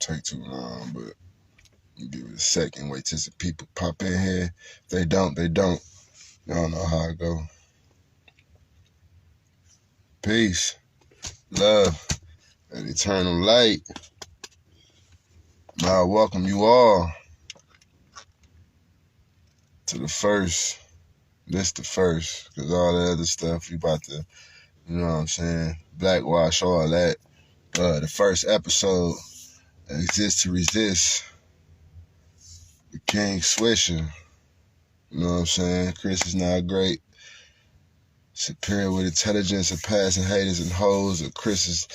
take too long, but give it a second. Wait till some people pop in here. If they don't, they don't. I don't know how it go. Peace, love, and eternal light. Now I welcome you all to the first. This the first, because all the other stuff we about to, you know what I'm saying, blackwash all that. The first episode, Exist to Resist, the King Swisher. You know what I'm saying? Chris is now great. Superior with intelligence, surpassing haters and hoes. Or Chris's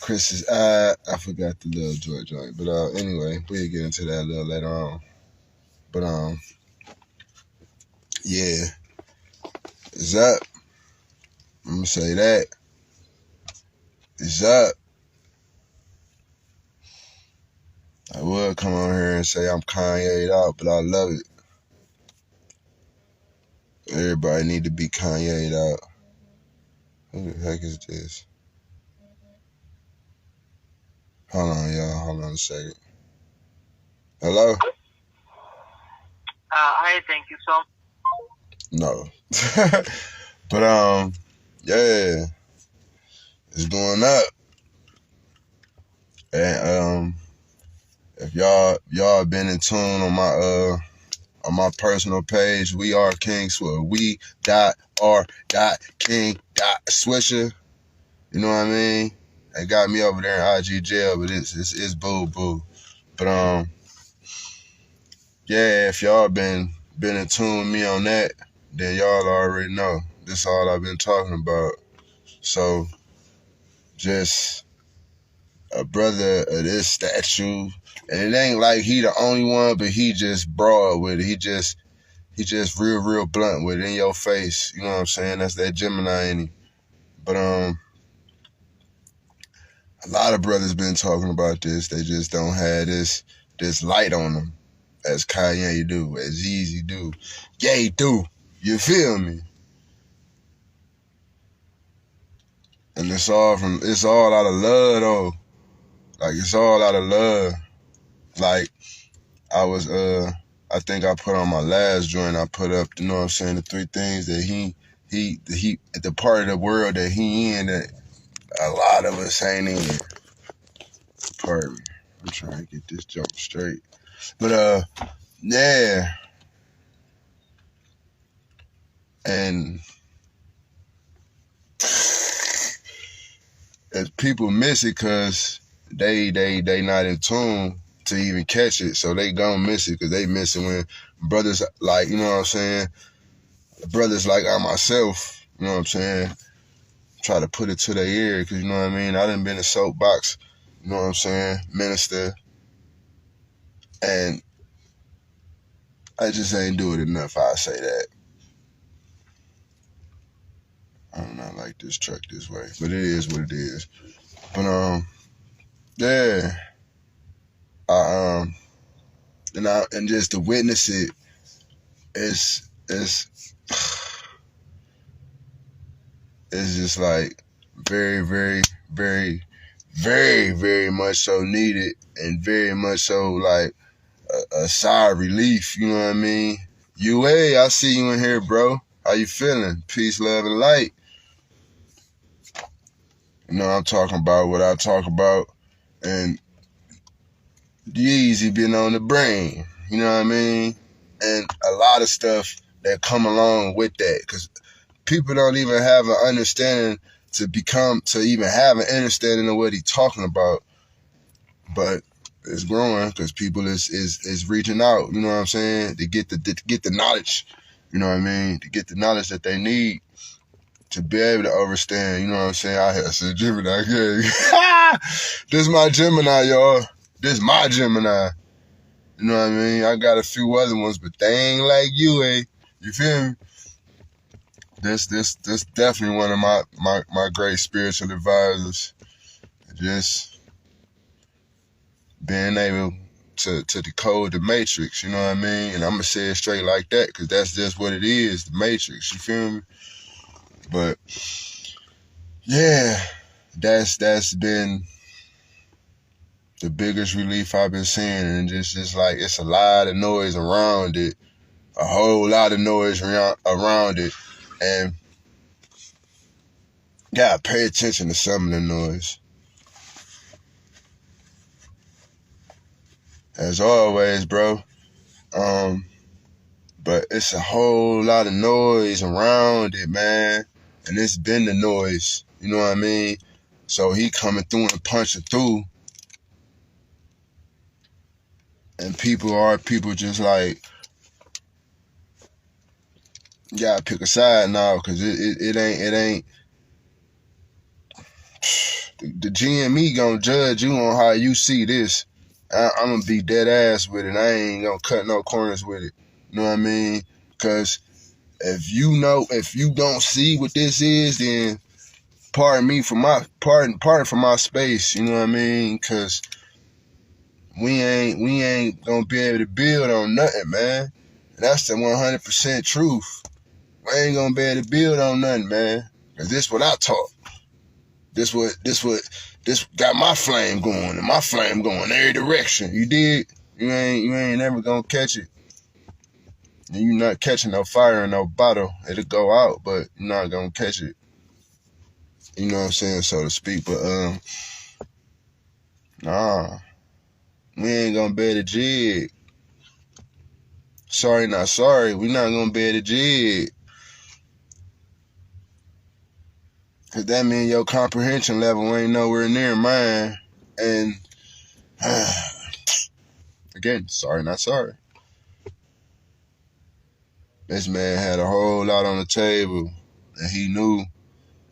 I forgot the little joint. But anyway, we'll get into that a little later on. But yeah, it's up. I'm gonna say that. It's up. I would come on here and say I'm Kanye'd out, but I love it. Everybody need to be Kanye'd out. Who the heck is this? Hold on, y'all. Hold on a second. Hello? Hi, thank you so much. No. But, yeah. It's going up. And, if y'all been in tune on my personal page, we are King Swisher. We.R.King.Swisher. You know what I mean? They got me over there in IG jail, but it's boo. But yeah, if y'all been in tune with me on that, then y'all already know. This all I've been talking about. So just a brother of this statue, and it ain't like he the only one, but he just broad with it. He just real blunt with it, in your face. You know what I'm saying? That's that Gemini in him. But a lot of brothers been talking about this. They just don't have this light on them, as Kanye do, as Yeezy do, Ye do. You feel me? And it's all out of love though. Like it's all out of love. Like I think I put on my last joint, I put up, you know what I'm saying, the 3 things that he the part of the world that he in that a lot of us ain't in. Pardon me. I'm trying to get this jump straight. But yeah. And as people miss it because they not in tune to even catch it, so they gon' miss it because they miss it when brothers like, you know what I'm saying, brothers like I myself, you know what I'm saying, try to put it to their ear, because you know what I mean, I done been a soapbox, you know what I'm saying, minister, and I just ain't do it enough. I say that. I don't know, like this truck this way, but it is what it is. But yeah, and just to witness it, it's just like very, very, very, very, very much so needed, and very much so like a sigh of relief. You know what I mean? UA, I see you in here, bro. How you feeling? Peace, love, and light. You know, I'm talking about what I talk about, and Yeezy been on the brain. You know what I mean? And a lot of stuff that come along with that, because people don't even have an understanding to even have an understanding of what he's talking about. But it's growing because people is reaching out, you know what I'm saying, to get the knowledge, you know what I mean, to get the knowledge that they need to be able to understand, you know what I'm saying. I said Gemini, yeah. This my Gemini, y'all. This my Gemini. You know what I mean? I got a few other ones, but they ain't like you, eh? You feel me? This definitely one of my great spiritual advisors. Just being able to decode the matrix, you know what I mean? And I'm gonna say it straight like that, because that's just what it is, the matrix, you feel me? But yeah, that's been The biggest relief I've been seeing, and just like it's a lot of noise around it, a whole lot of noise around it, and gotta pay attention to some of the noise. As always, bro. But it's a whole lot of noise around it, man, and it's been the noise. You know what I mean? So he coming through and punching through. And people just like, you gotta pick a side now, because it ain't the GME gonna judge you on how you see this. I'm gonna be dead ass with it. I ain't gonna cut no corners with it. You know what I mean? Because if you don't see what this is, then pardon for my space. You know what I mean? Because we ain't gonna be able to build on nothing, man. That's the 100% truth. We ain't gonna be able to build on nothing, man. Cause this what I taught. This got my flame going, and my flame going every direction. You dig? You ain't never gonna catch it. And you not catching no fire in no bottle. It'll go out, but you're not gonna catch it. You know what I'm saying, so to speak. But nah. We ain't gonna be able to jig. Sorry, not sorry. We not gonna be able to jig. Cause that mean your comprehension level ain't nowhere near mine. And again, sorry, not sorry. This man had a whole lot on the table, and he knew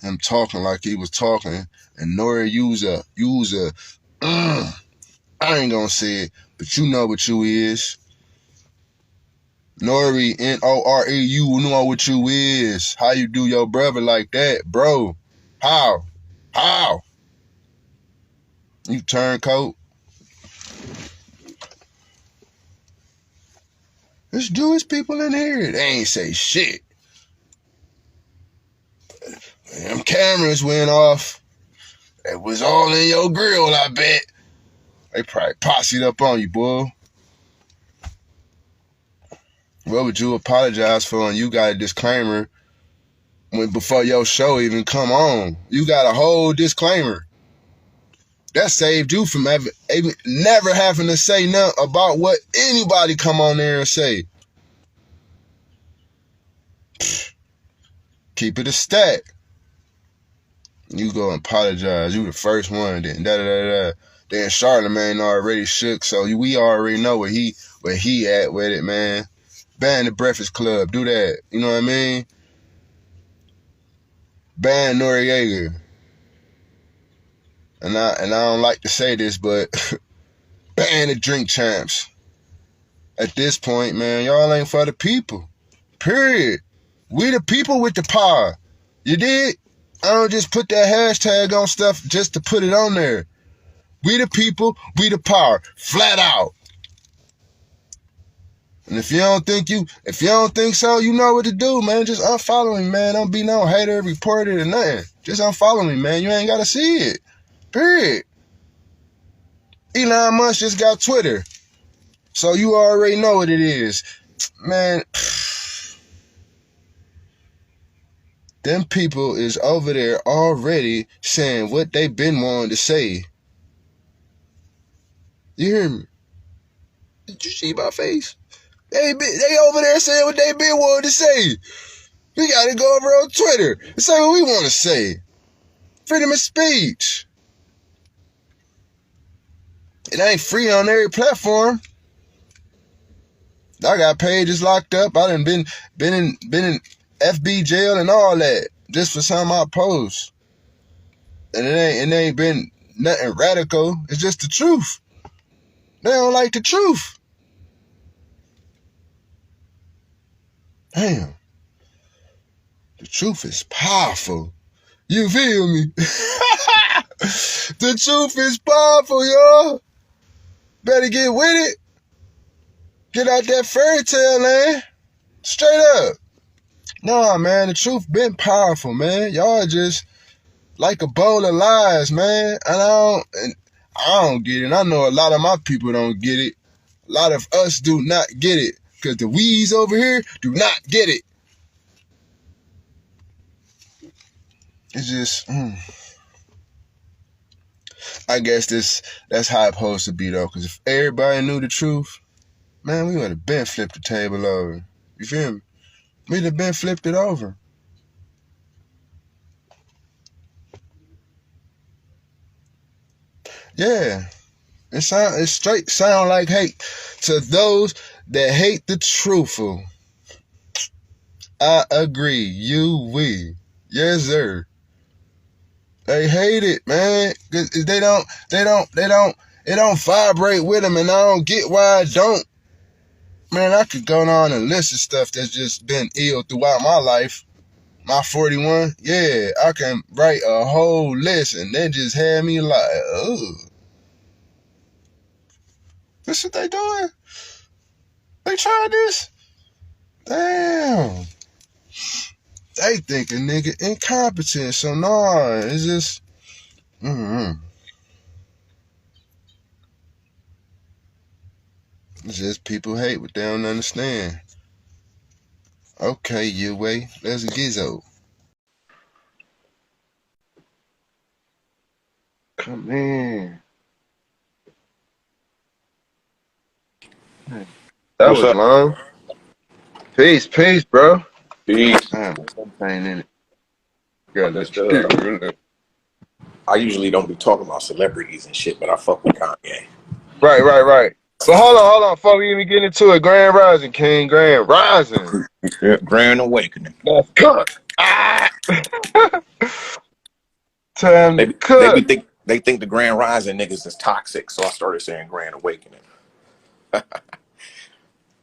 him talking like he was talking. And Nori user. I ain't gonna say it, but you know what you is. Nori, Nore, you know what you is. How you do your brother like that, bro? How? You turncoat? There's Jewish people in here. They ain't say shit. Them cameras went off. It was all in your grill, I bet. They probably posseed up on you, boy. What would you apologize for? And you got a disclaimer before your show even come on. You got a whole disclaimer. That saved you from never having to say nothing about what anybody come on there and say. Keep it a stack. You go and apologize. You the first one. Then Then Charlamagne already shook, so we already know where he at with it, man. Ban the Breakfast Club. Do that. You know what I mean? Ban Noriega. And I don't like to say this, but ban the Drink Champs. At this point, man, y'all ain't for the people. Period. We the people with the power. You did? I don't just put that hashtag on stuff just to put it on there. We the people, we the power. Flat out. And if you don't think so, you know what to do, man. Just unfollow me, man. Don't be no hater, reporter, or nothing. Just unfollow me, man. You ain't gotta see it. Period. Elon Musk just got Twitter. So you already know what it is. Man, them people is over there already saying what they been wanting to say. You hear me? Did you see my face? They over there saying what they been wanting to say. We gotta go over on Twitter and say what we want to say. Freedom of speech. It ain't free on every platform. I got pages locked up. I done been in FB jail and all that just for some of my posts. And it ain't been nothing radical. It's just the truth. They don't like the truth. Damn. The truth is powerful. You feel me? The truth is powerful, y'all. Better get with it. Get out that fairy tale land. Straight up. Nah, man, the truth been powerful, man. Y'all just like a bowl of lies, man. And I don't get it. I know a lot of my people don't get it. A lot of us do not get it. Because the wees over here do not get it. It's just, I guess that's how it's supposed to be, though. Because if everybody knew the truth, man, we would have been flipped the table over. You feel me? We'd have been flipped it over. Yeah. It straight sound like hate. To those that hate the truthful, I agree. We. Yes, sir. They hate it, man. Cause it don't vibrate with them, and I don't get why I don't. Man, I could go on and list of stuff that's just been ill throughout my life. My 41, yeah, I can write a whole list, and they just had me like, ugh. This what they doing? They tried this? Damn. They think a nigga incompetent, so nah, it's just, It's just people hate what they don't understand. Okay, you way, let's gizzo. Come in. That What's was up? long. Peace, bro. Peace. Damn, there's something in it. Girl, Fuck that look. I usually don't be talking about celebrities and shit, but I fuck with Kanye. Right. But hold on, before we even get into it, Grand Rising, King, Grand Rising. Yeah, Grand Awakening. Let's cook. Time to cook. They think the Grand Rising niggas is toxic, so I started saying Grand Awakening.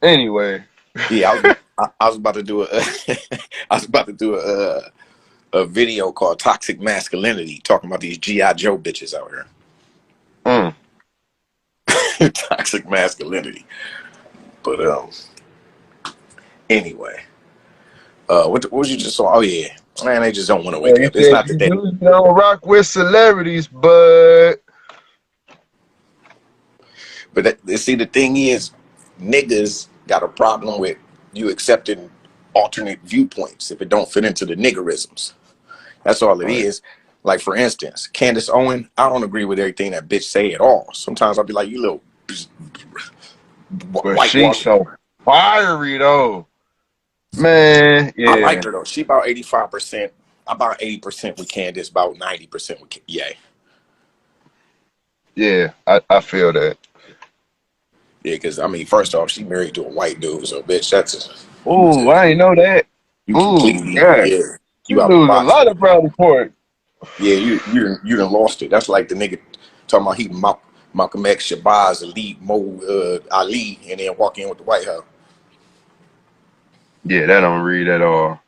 Anyway. Yeah, I was about to do a video called Toxic Masculinity, talking about these G.I. Joe bitches out here. Toxic masculinity. But anyway. What was you just saw? Oh yeah. Man, they just don't want to wake up. It's not that they don't rock with celebrities, but see, the thing is, niggas got a problem with you accepting alternate viewpoints if it don't fit into the niggerisms. That's all it is. Like, for instance, Candace Owen, I don't agree with everything that bitch say at all. Sometimes I'll be like, you little but she's so fiery though. Man, yeah. I like her though. She about 85%. About 80% with Candace, about 90% with Ye. Yeah, I feel that. Yeah, because I mean, first off, she married to a white dude, so bitch, that's ooh, I ain't know that. You completely, yeah. You out lose a lot of brownie pork. Yeah, you done lost it. That's like the nigga talking about he Malcolm X, Shabazz, Elite, Ali, and then walk in with the White House. Yeah, that don't read at all.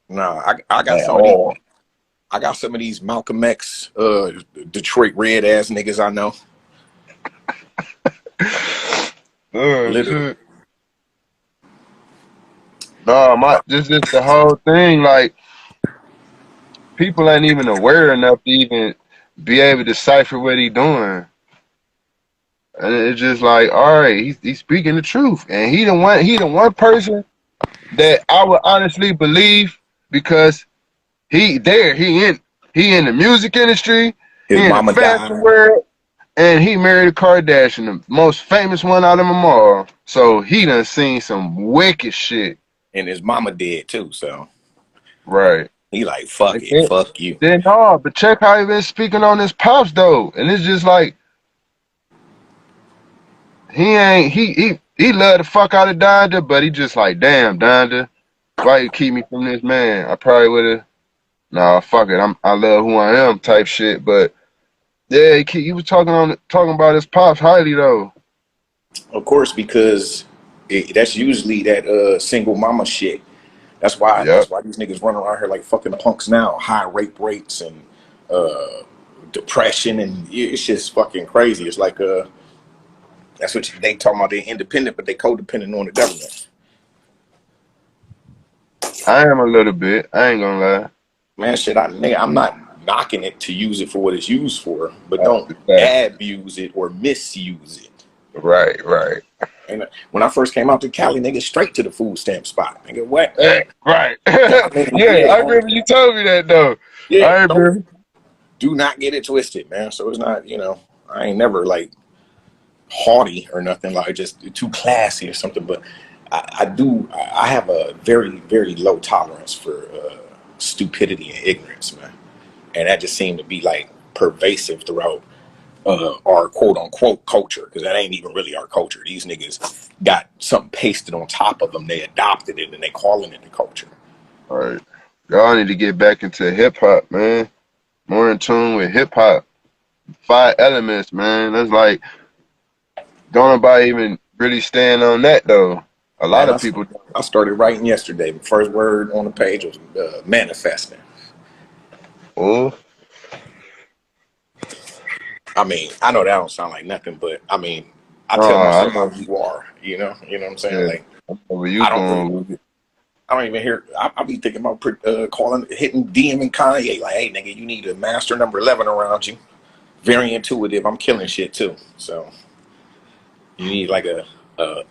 Nah, I got some of these. I got some of these Malcolm X, Detroit red ass niggas I know. Literally. No, this is the whole thing. Like, people ain't even aware enough to even be able to decipher what he doing. And it's just like, all right, he's speaking the truth, and he the one person that I would honestly believe, because he in the music industry, His he in the mama fashion died, world, and he married a Kardashian, the most famous one out of them all. So he done seen some wicked shit. and his mama dead too. So right, he like fuck it, fuck you. Then no, but check how he been speaking on his pops though, and it's just like he love the fuck out of Donda, but he just like, damn Donda, why you keep me from this man? I probably would have. Nah, fuck it. I love who I am type shit. But yeah, he was talking about his pops highly though. Of course, because that's usually that single mama shit. That's why these niggas run around here like fucking punks now. High rape rates and depression, and it's just fucking crazy. It's like that's what they talking about. They're independent, but they codependent on the government. I am a little bit. I ain't gonna lie. Man, shit, I'm not knocking it to use it for what it's used for, but don't abuse it or misuse it. Right, right. And when I first came out to Cali, nigga, straight to the food stamp spot. Nigga, what? Right. I mean, Yeah, I remember you told me that though. Yeah, I remember. Do not get it twisted, man. So it's not, I ain't never like haughty or nothing, like just too classy or something. But I have a very, very low tolerance for stupidity and ignorance, man. And that just seemed to be like pervasive throughout our quote unquote culture, because that ain't even really our culture. These niggas got something pasted on top of them. They adopted it and they calling it the culture. All right. Y'all need to get back into hip hop, man. More in tune with hip hop. 5 elements, man. That's like, don't nobody even really stand on that though. A lot of people. I started writing yesterday. The first word on the page was manifesting. Oh. I mean, I know that don't sound like nothing, but I mean, I tell myself how you are. You know what I'm saying? Yeah. Like, Where you going with it? I don't even hear. I be thinking about hitting DM and Kanye like, hey nigga, you need a master number 11 around you. Very intuitive. I'm killing shit too. So you need like a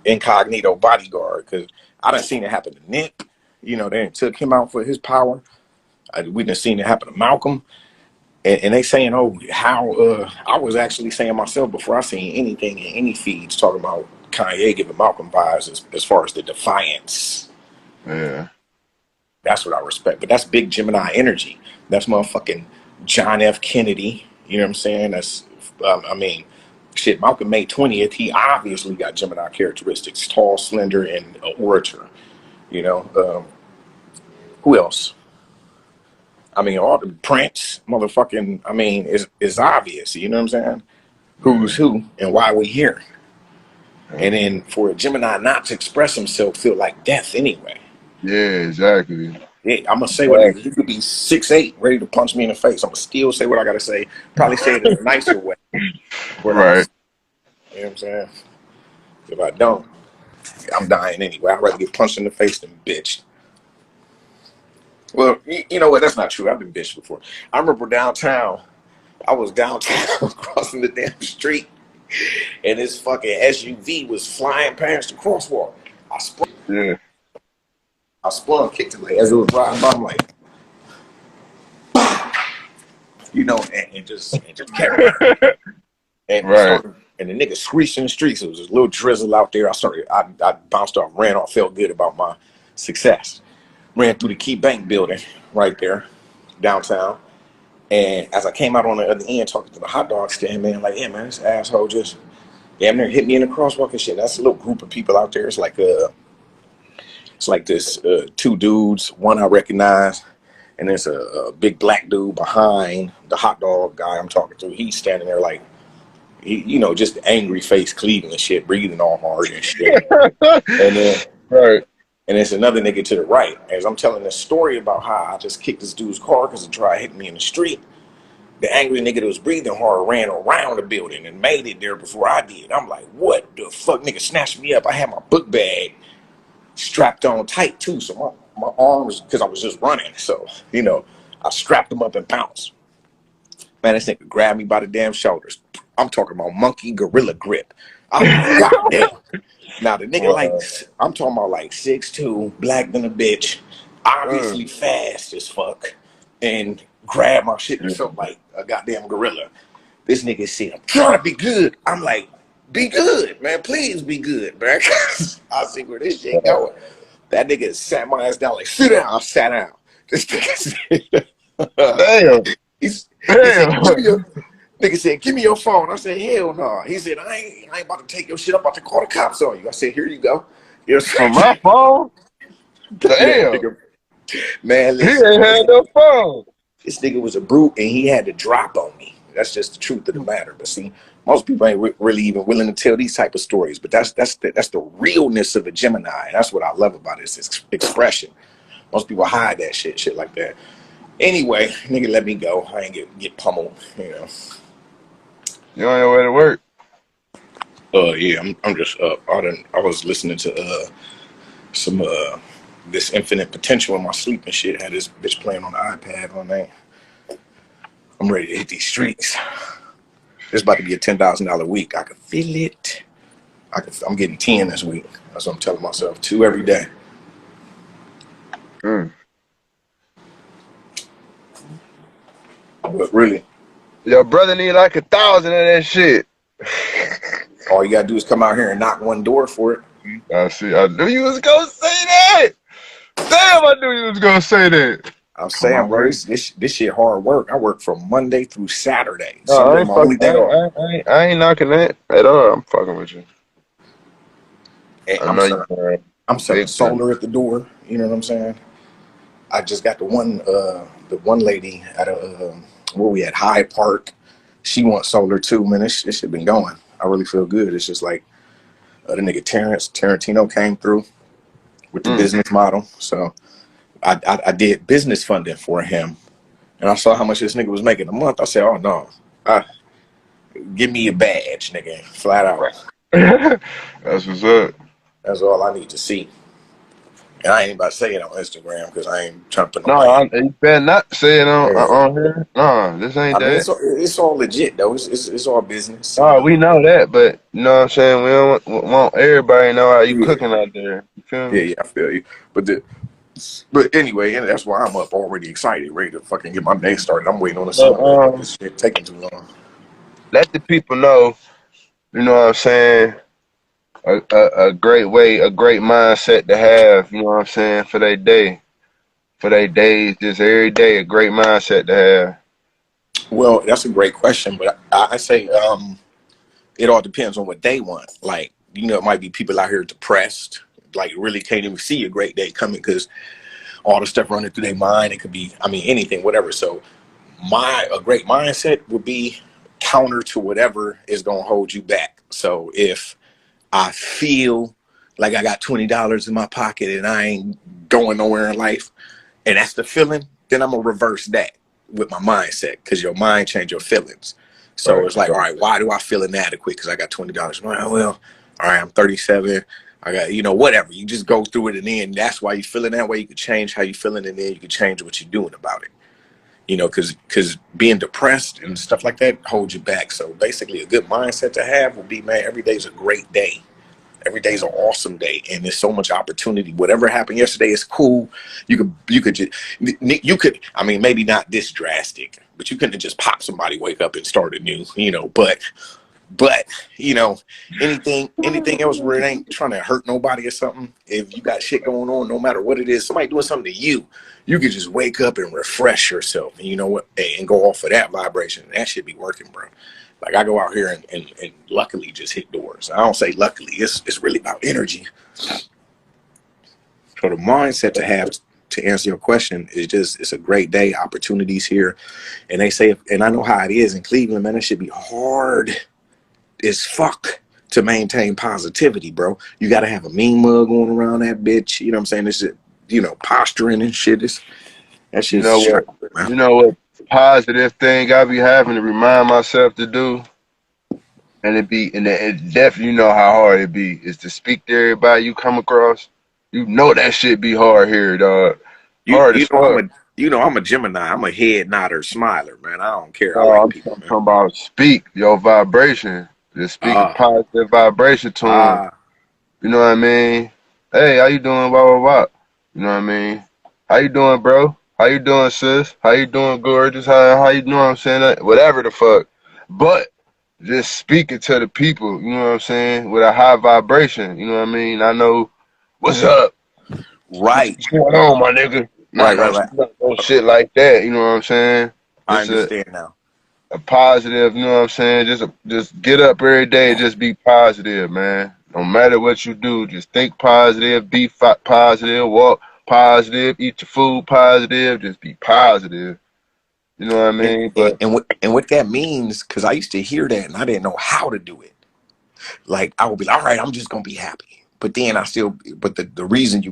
incognito bodyguard, because I done seen it happen to Nick. They took him out for his power. We done seen it happen to Malcolm. And they saying, oh, how I was actually saying myself before I seen anything in any feeds talking about Kanye giving Malcolm vibes as far as the defiance. Yeah. That's what I respect. But that's big Gemini energy. That's motherfucking John F. Kennedy. You know what I'm saying? That's, I mean, shit, Malcolm May 20th, he obviously got Gemini characteristics. Tall, slender, and an orator. Who else? I mean, all the Prince, motherfucking, I mean, it's obvious, you know what I'm saying? Who's who and why we here. And then for a Gemini not to express himself feel like death anyway. Yeah, exactly. Yeah, I'm going to say what he could be 6'8", ready to punch me in the face. I'm going to still say what I got to say. Probably say it in a nicer way. Right. You know what I'm saying? If I don't, I'm dying anyway. I'd rather get punched in the face than bitched. Well, you know what? That's not true. I've been bitched before. I remember downtown. I was downtown crossing the damn street, and this fucking SUV was flying past the crosswalk. I spun, kicked it like as it was riding by. I'm like, and just kept riding. And and the nigga screeched in the streets. It was a little drizzle out there. I bounced off, ran off, felt good about my success. Ran through the Key Bank building right there, downtown. And as I came out on the other end talking to the hot dog stand, man, like, yeah, man, this asshole just damn near hit me in the crosswalk and shit. That's a little group of people out there. It's like this 2 dudes, one I recognize, and there's a big black dude behind the hot dog guy I'm talking to. He's standing there like, just angry face, Cleveland shit, breathing all hard and shit. And then and there's another nigga to the right. As I'm telling this story about how I just kicked this dude's car because he tried hitting me in the street, the angry nigga that was breathing hard ran around the building and made it there before I did. I'm like, what the fuck? Nigga snatched me up. I had my book bag strapped on tight too. So my arms, because I was just running. So, I strapped them up and bounced. Man, this nigga grabbed me by the damn shoulders. I'm talking about monkey gorilla grip. I'm like, God damn. Now the nigga I'm talking about like 6'2", black than a bitch, obviously fast as fuck, and grabbed my shit and felt like a goddamn gorilla. This nigga said, I'm trying to be good. I'm like, be good, man. Please be good, man. I see where this shit going. That nigga sat my ass down like, sit down. I sat down. This nigga said, damn. Nigga said, give me your phone. I said, hell no. He said, I ain't about to take your shit. I'm about to call the cops on you. I said, here you go. On my phone? Damn. Man, listen, he ain't had no phone. This nigga was a brute and he had to drop on me. That's just the truth of the matter. But see, most people ain't really even willing to tell these type of stories. But that's the realness of a Gemini. That's what I love about it. It's expression. Most people hide that shit like that. Anyway, nigga, let me go. I ain't get pummeled, You on your way to work? Yeah, I'm just I was listening to some this infinite potential in my sleep and shit. Had this bitch playing on the iPad all night. I'm ready to hit these streets. It's about to be a $10,000 week. I can feel it. I'm getting 10 this week. That's what I'm telling myself. 2 every day. Mm. But really, Your brother need like 1,000 of that shit. all you gotta do is come out here and knock one door for it. I see. I knew you was gonna say that. Damn, I knew you was gonna say that. I'm Come saying, on, bro, man. this shit hard work. I work from Monday through Saturday. No, I Sunday ain't my fucking. only day off. I ain't knocking that at all. I'm fucking with you. And I know you are I'm selling big time. solar at the door. You know what I'm saying? I just got the one lady at a where we at Hyde Park. She wants solar too, man. This shit been going. I really feel good. It's just like the nigga Tarantino came through with the Mm. business model. So I did business funding for him, and I saw how much this nigga was making a month. I said, oh no, give me a badge, nigga, flat out. That's what's up. That's all I need to see. And I ain't about to say it on Instagram because I ain't trying to put no No, money. you better not say it Yeah. on here. No, this ain't I mean, that. it's all legit though. It's all business. No, we know that, but you know what I'm saying? We don't want everybody to know how you Yeah, cooking out there. You feel me? yeah, I feel you. But anyway, and that's why I'm up already excited, ready to fucking get my day started. I'm waiting on the But sun to wake up. This shit taking too long. let the people know, you know what I'm saying, a great way, a great mindset to have, you know what I'm saying, for their day. For their days, just every day, a great mindset to have. Well, that's a great question, but I say it all depends on what they want. Like, you know, it might be people out here depressed, like really can't even see a great day coming because all the stuff running through their mind. It could be, I mean, anything, whatever. So a great mindset would be counter to whatever is gonna hold you back. So if I feel like I got $20 in my pocket and I ain't going nowhere in life, and that's the feeling, then I'm gonna reverse that with my mindset because your mind change your feelings. So Right. it's like, all right, why do I feel inadequate? Because I got $20. Well, all right, I'm 37. I got, whatever. You just go through it, and then that's why you feeling that way. You can change how you feeling, and then you can change what you're doing about it. Because being depressed and stuff like that holds you back. So basically, a good mindset to have would be, man, every day's a great day. Every day's an awesome day, and there's so much opportunity. Whatever happened yesterday is cool. You could. I mean, maybe not this drastic, but you couldn't just pop somebody, wake up, and start anew. But anything else where it ain't trying to hurt nobody or something. If you got shit going on, no matter what it is, somebody doing something to you, you could just wake up and refresh yourself, and you know what, and go off of that vibration. That should be working, bro. Like I go out here and luckily just hit doors. I don't say luckily. It's really about energy. So the mindset to have to answer your question is just it's a great day. Opportunities here, and they say, and I know how it is in Cleveland, man. It should be hard as fuck to maintain positivity, bro. You got to have a mean mug going around that bitch. You know what I'm saying? This is, posturing and shit. That You shit's know what? straight, man. You know what positive thing I be having to remind myself to do? And it definitely, you know how hard it be, is to speak to everybody you come across. You know that shit be hard here, dog. You Hard you as know fuck. I'm a Gemini. I'm a head nodder, smiler, man. I don't care. I No, like I'm people, man. talking about speak your vibration. Just speak a Ah, positive vibration to them. ah. You know what I mean? Hey, how you doing? Blah blah blah. You know what I mean? How you doing, bro? How you doing, sis? How you doing, gorgeous? How you doing? I'm saying that whatever the fuck. But just speaking to the people, you know what I'm saying, with a high vibration. You know what I mean? I know what's up. Right, What's going on, my nigga? right, right, right. No shit like that. You know what I'm saying? I Just understand now. a positive, you know what I'm saying? Just get up every day and just be positive, man. No matter what you do, just think positive, be positive, walk positive, eat your food positive, just be positive. You know what I And mean? and, But and what that means, because I used to hear that and I didn't know how to do it. Like I would be like, all right, I'm just gonna be happy. But then the reason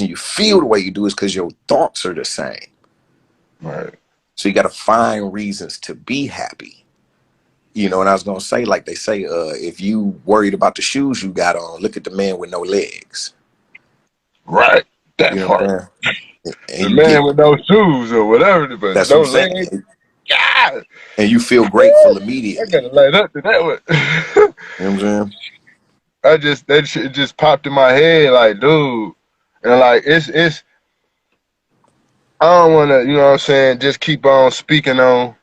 you feel the way you do is because your thoughts are the same. right, So you got to find reasons to be happy. And I was gonna say, like they say, if you worried about the shoes you got on, look at the man with no legs. right, that You know what part. I'm saying? And The you get man with no shoes or whatever, but that's what no I'm legs. saying. God. and you feel grateful I immediately. gotta light up to that one. You know what I'm saying? That shit just popped in my head, like, dude. And like it's I don't wanna, you know what I'm saying, just keep on speaking on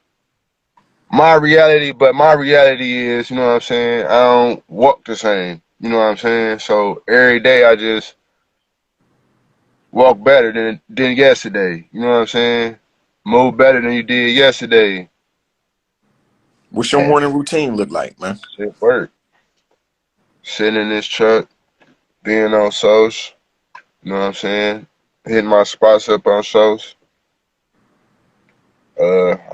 my reality, but my reality is, you know what I'm saying, I don't walk the same. You know what I'm saying? So every day I just walk better than yesterday. You know what I'm saying? Move better than you did yesterday. What's your And morning routine look like, man? shit work. Sitting in this truck, being on social, you know what I'm saying? Hitting my spots up on shows.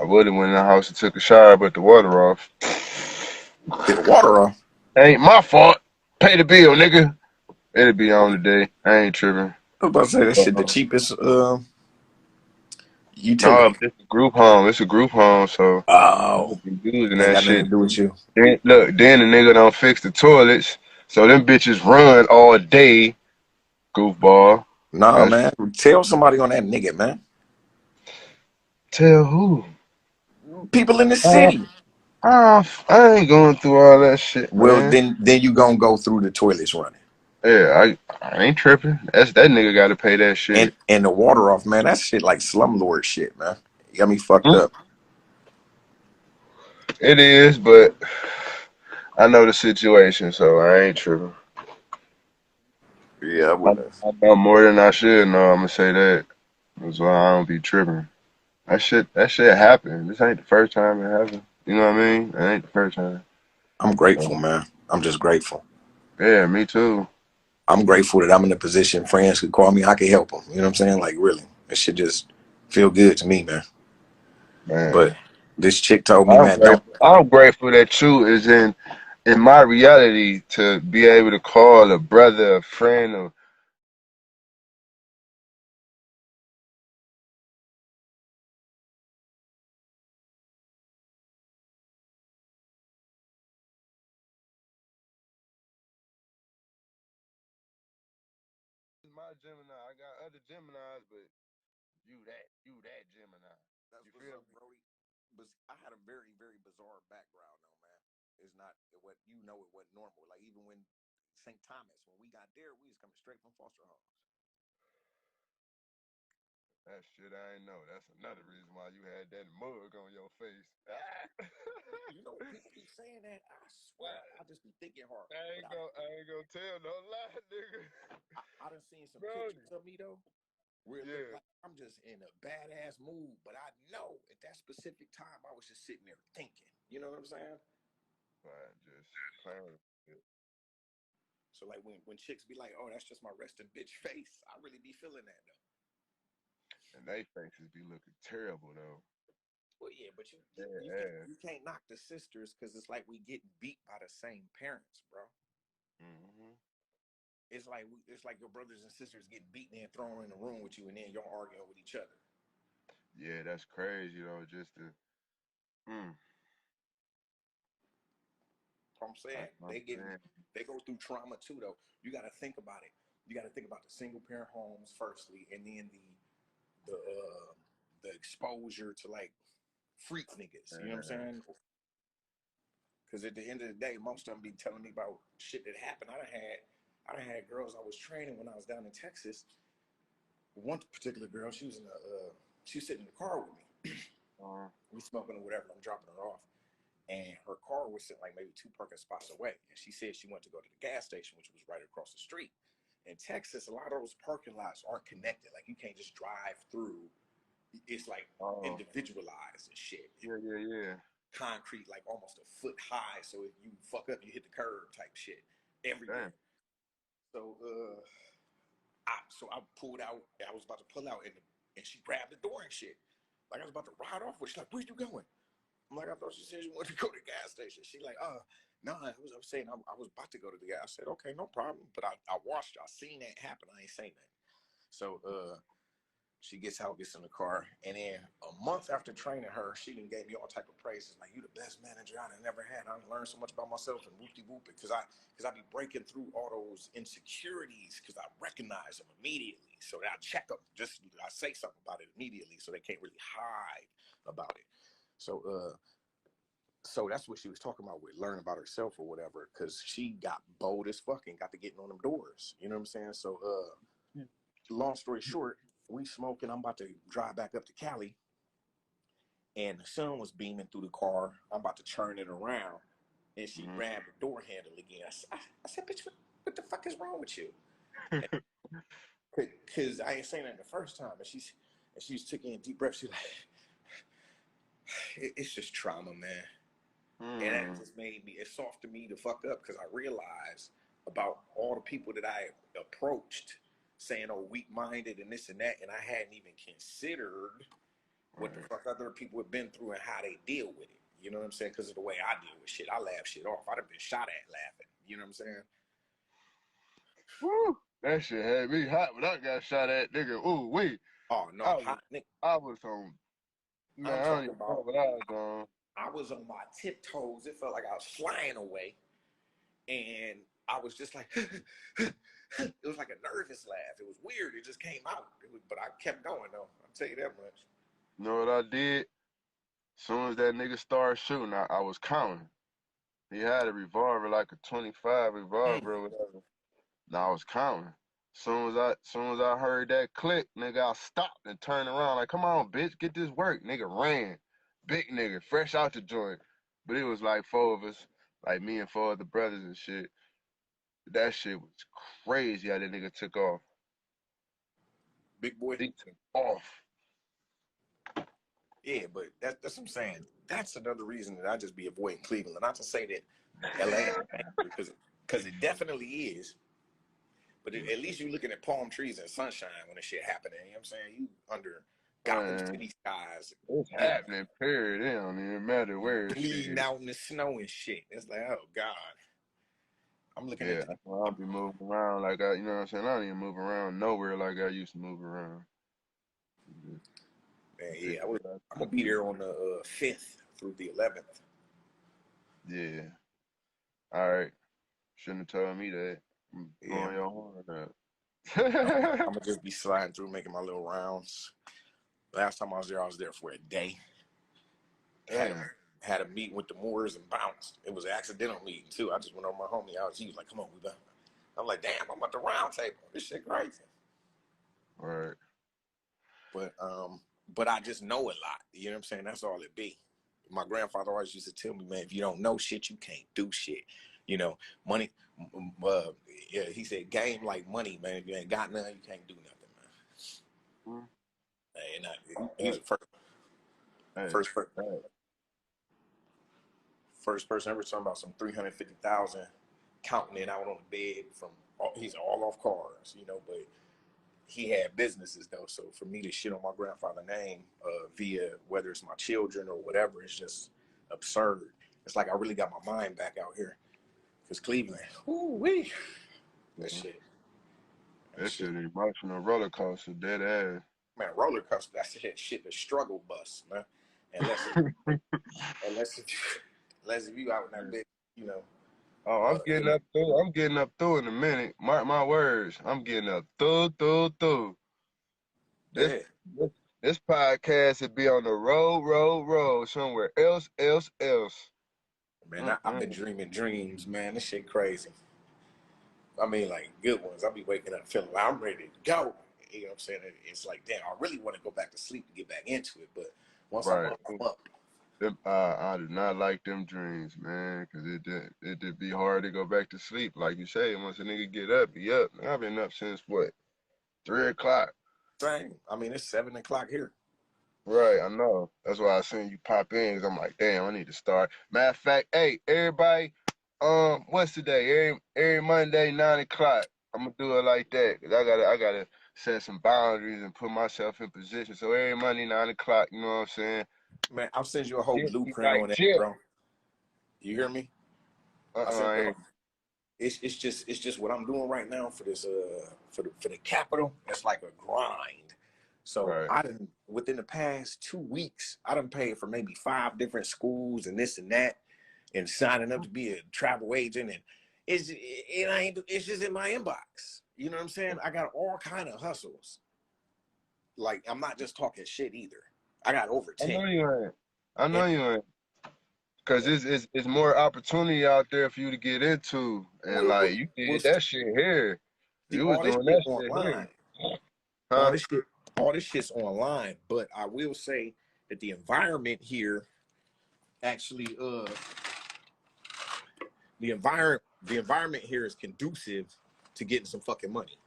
I would have went in the house and took a shower, but the water off. Get the water off. Ain't my fault. Pay the bill, nigga. It'll be on today. I ain't tripping. I was about to say that shit the Uh, cheapest no, utility. it's a group home. It's a group home, so I'm Oh, gonna be using ain't that got nothing shit. to do with you. Then look, then the nigga don't fix the toilets, so them bitches run all day. Goofball. Nah, That's man. Tell somebody on that nigga, man. tell who? People in the Uh, city. I ain't going through all that shit, Well, man. then you gonna go through the toilets running. Yeah, I ain't tripping. That nigga got to pay that shit. And the water off, man. That shit like slumlord shit, man. You got me fucked Mm, up. it is, but I know the situation, so I ain't tripping. Yeah, I I, wouldn't have. I know more than I should know. I'm gonna say that. That's why I don't be tripping. That shit happened. This ain't the first time it happened. You know what I mean? It ain't the first time. I'm grateful, man. I'm just grateful. Yeah, me too. I'm grateful that I'm in a position friends could call me. I could help them. You know what I'm saying? Like, really. It should just feel good to me, man. But Man, this chick told me, I'm man, don't. grateful. I'm grateful that you is in my reality to be able to call a brother, a friend, or my Gemini. I got other Geminis, but you that Gemini. That's You what's feel up, me? Brody. But I had a very, very bizarre background, though, man. It's not what you know. It wasn't normal. Like even when St. Thomas, when we got there, we was coming straight from foster homes. That shit I ain't know. That's another reason why you had that mug on your face. You know, people be saying that. I swear, I just be thinking hard. But I ain't gonna tell no lie, nigga. I done seen some Brody. pictures of me though, where it looked Yeah. like I'm just in a badass mood. But I know at that specific time, I was just sitting there thinking. You know what I'm saying? Fine, just playing with it. So like when chicks be like, "Oh, that's just my resting bitch face," I really be feeling that though. And they faces be looking terrible though. Well, yeah, but Yeah. you can't knock the sisters because it's like we get beat by the same parents, bro. Hmm. It's like your brothers and sisters get beaten and thrown in the room with you, and then you're arguing with each other. Yeah, that's crazy though. Just to, mm, I'm saying that's what I'm saying. they go through trauma too, though. You got to think about it. You got to think about the single parent homes firstly, and then the uh, the exposure to like freak niggas. You know what I'm Uh, saying? Because at the end of the day, most of them be telling me about shit that happened. I done had girls I was training when I was down in Texas. One particular girl, she was sitting in the car with me. uh, We smoking or whatever. I'm dropping her off, and her car was sitting like maybe two parking spots away. And she said she went to go to the gas station, which was right across the street. In Texas, a lot of those parking lots aren't connected. Like you can't just drive through. It's like oh, individualized and shit. yeah. Concrete like almost a foot high, so if you fuck up, you hit the curb type shit Damn. everywhere. So I pulled out. I was about to pull out, and she grabbed the door and shit. Like I was about to ride off with. She's like, "Where you going?" I'm like, "I thought she said she wanted to go to the gas station." She like, no, I was saying I was about to go to the gas. I said, okay, no problem. But I watched. I seen that happen. I ain't saying that. So she gets out, gets in the car, and then a month after training her, she done gave me all type of praises. Like, you the best manager I done ever had. I learned so much about myself and whoopty whoop it. Cause I be breaking through all those insecurities because I recognize them immediately. So that I check them. Just I say something about it immediately so they can't really hide about it. So so that's what she was talking about with learning about herself or whatever, because she got bold as fuck and got to getting on them doors. You know what I'm saying? So long story short, we smoking. I'm about to drive back up to Cali, and the sun was beaming through the car. I'm about to turn it around, and she grabbed the door handle again. I said, bitch, what the fuck is wrong with you? Because I ain't saying that the first time, and she's taking a deep breath. She's like, it's just trauma, man. And that just made me, it softened me to fuck up, because I realized about all the people that I approached saying, oh, weak-minded and this and that, and I hadn't even considered what the fuck other people have been through and how they deal with it. You know what I'm saying? Because of the way I deal with shit. I laugh shit off. I'd have been shot at laughing. You know what I'm saying? Woo! That shit had me hot when I got shot at, nigga. Ooh, wait. Oh, no, hot nigga. I was on, man, I'm I don't talking even know about, what I was on. I was on my tiptoes. It felt like I was flying away. And I was just like, it was like a nervous laugh. It was weird. It just came out. But I kept going, though. I'll tell you that much. You know what I did? As soon as that nigga started shooting, I was counting. He had a revolver, like a 25 revolver or whatever. Now I was counting. Soon as I heard that click, nigga, I stopped and turned around like, come on, bitch, get this work. Nigga ran. Big nigga, fresh out the joint. But it was like four of us, like me and four other brothers and shit. That shit was crazy how that nigga took off. Big boy. He took off. Yeah, but that's what I'm saying. That's another reason that I just be avoiding Cleveland. Not to say that Atlanta, because it definitely is. But at least you're looking at palm trees and sunshine when the shit happening. You know what I'm saying? You under Gotham Man, City skies, it's you know, happening, period. It don't even matter where shit bleeding is. out in the snow and shit. It's like, oh God. I'm looking Yeah, at the, that's why I'll be moving around like you know what I'm saying? I don't even move around nowhere like I used to move around. man, yeah, Figure what I'm I gonna could be do. there on the 5th through the 11th. Yeah. All right. Shouldn't have told me that. I'm Yeah, blowing your horn up. I'm gonna just be sliding through, making my little rounds. Last time I was there for a day. Damn. Had a meeting with the Moors and bounced. It was an accidental meeting too. I just went over my homie out. He was like, "Come on, we back." I'm like, "Damn, I'm at the round table. This shit crazy." All right. But I just know a lot. You know what I'm saying? That's all it be. My grandfather always used to tell me, man, if you don't know shit, you can't do shit. You know, money. Yeah, he said, game like money, man. If you ain't got none, you can't do nothing, man. Mm. And he's Hey, the hey, first, first, hey. first person ever talking about some 350,000 counting it out on the bed from. He's all off cars, you know, but he had businesses though. So for me to shit on my grandfather's name via whether it's my children or whatever, it's just absurd. It's like I really got my mind back out here because Cleveland, ooh wee, that Mhm. shit, that That shit, shit an emotional roller coaster, dead ass. man, roller coaster. That's that shit, the struggle bus, man. Unless it, unless it, unless if you out in that bitch, you know. Oh, I'm getting In, up through. I'm getting up through in a minute. Mark my words. I'm getting up through. go This ahead, this, this podcast would be on the road somewhere else. man. I've been Mm-mm. dreaming dreams, man. This shit crazy. I mean, like good ones. I'll be waking up feeling like I'm ready to go. You know what I'm saying? It's like, damn, I really want to go back to sleep to get back into it. But once I'm Right. up, I'm up. I do not like them dreams, man, because it did be hard to go back to sleep. Like you say, once a nigga get up, he up. I've been up since what, 3 o'clock? Same. I mean, it's 7 o'clock here. Right, I know. That's why I seen you pop in, 'cause I'm like, damn, I need to start. Matter of fact, hey, everybody, what's today? Every Monday, 9 o'clock. I'm gonna do it like that, 'cause I gotta set some boundaries and put myself in position. So every Monday, 9 o'clock, you know what I'm saying? Man, I'll send you a whole Chip be blueprint like on that, chip. bro. You hear me? I Uh-uh, send I you. ain't It's just what I'm doing right now for this for the capital. It's like a grind. So right. I didn't within the past 2 weeks, I done paid for maybe 5 different schools and this and that, and signing up to be a travel agent, and it's just in my inbox. You know what I'm saying? I got all kind of hustles. Like I'm not just talking shit either. I got over I 10. know you ain't. I know And you ain't. Cause it's more opportunity out there for you to get into, and well, like well, you well, did that shit here. see, You was all this doing shit that shit online, here, all huh? this shit, all this shit's online. But I will say that the environment here actually, the environment here is conducive to getting some fucking money